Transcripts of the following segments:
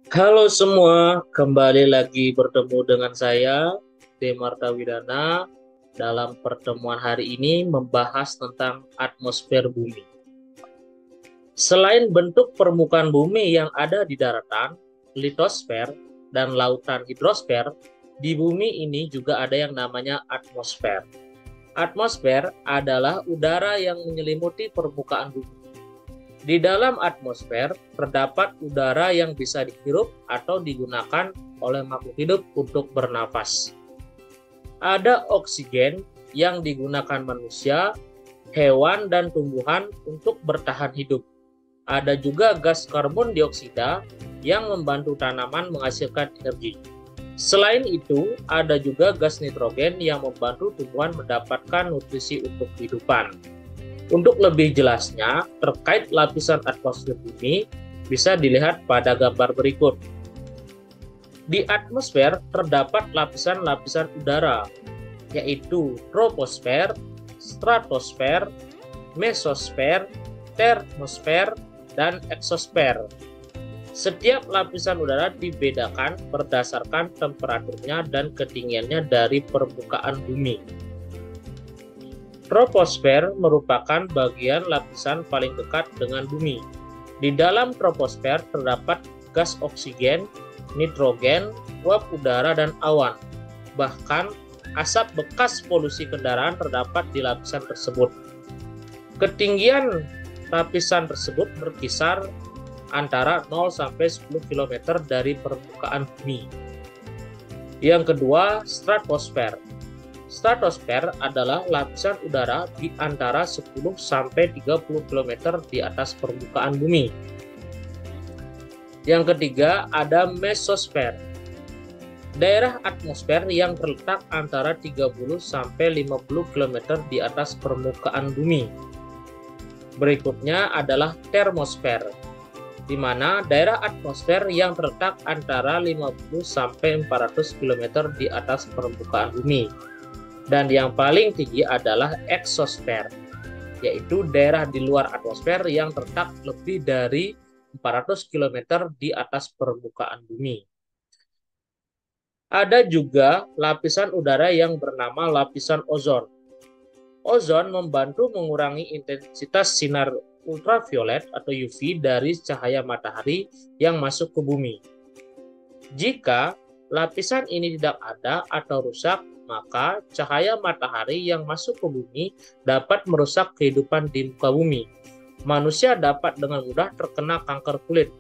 Halo semua, kembali lagi bertemu dengan saya, Demarta Widana, dalam pertemuan hari ini membahas tentang atmosfer bumi. Selain bentuk permukaan bumi yang ada di daratan, litosfer, dan lautan hidrosfer, di bumi ini juga ada yang namanya atmosfer. Atmosfer adalah udara yang menyelimuti permukaan bumi. Di dalam atmosfer terdapat udara yang bisa dihirup atau digunakan oleh makhluk hidup untuk bernapas. Ada oksigen yang digunakan manusia, hewan, dan tumbuhan untuk bertahan hidup. Ada juga gas karbon dioksida yang membantu tanaman menghasilkan energi. Selain itu, ada juga gas nitrogen yang membantu tumbuhan mendapatkan nutrisi untuk kehidupan. Untuk lebih jelasnya terkait lapisan atmosfer bumi, bisa dilihat pada gambar berikut. Di atmosfer terdapat lapisan-lapisan udara, yaitu troposfer, stratosfer, mesosfer, termosfer, dan eksosfer. Setiap lapisan udara dibedakan berdasarkan temperaturnya dan ketinggiannya dari permukaan bumi. Troposfer merupakan bagian lapisan paling dekat dengan bumi. Di dalam troposfer terdapat gas oksigen, nitrogen, uap udara, dan awan. Bahkan, asap bekas polusi kendaraan terdapat di lapisan tersebut. Ketinggian lapisan tersebut berkisar antara 0 sampai 10 km dari permukaan bumi. Yang kedua, stratosfer. Stratosfer adalah lapisan udara di antara 10 sampai 30 km di atas permukaan bumi. Yang ketiga, ada mesosfer. Daerah atmosfer yang terletak antara 30 sampai 50 km di atas permukaan bumi. Berikutnya adalah termosfer, di mana daerah atmosfer yang terletak antara 50 sampai 400 km di atas permukaan bumi. Dan yang paling tinggi adalah eksosfer, yaitu daerah di luar atmosfer yang terletak lebih dari 400 km di atas permukaan bumi. Ada juga lapisan udara yang bernama lapisan ozon. Ozon membantu mengurangi intensitas sinar ultraviolet atau UV dari cahaya matahari yang masuk ke bumi. Jika lapisan ini tidak ada atau rusak, maka cahaya matahari yang masuk ke bumi dapat merusak kehidupan di muka bumi. Manusia dapat dengan mudah terkena kanker kulit.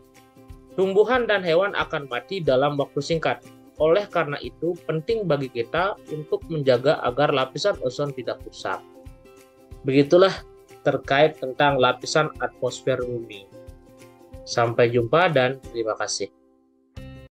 Tumbuhan dan hewan akan mati dalam waktu singkat. Oleh karena itu, penting bagi kita untuk menjaga agar lapisan ozon tidak rusak. Begitulah terkait tentang lapisan atmosfer bumi. Sampai jumpa dan terima kasih.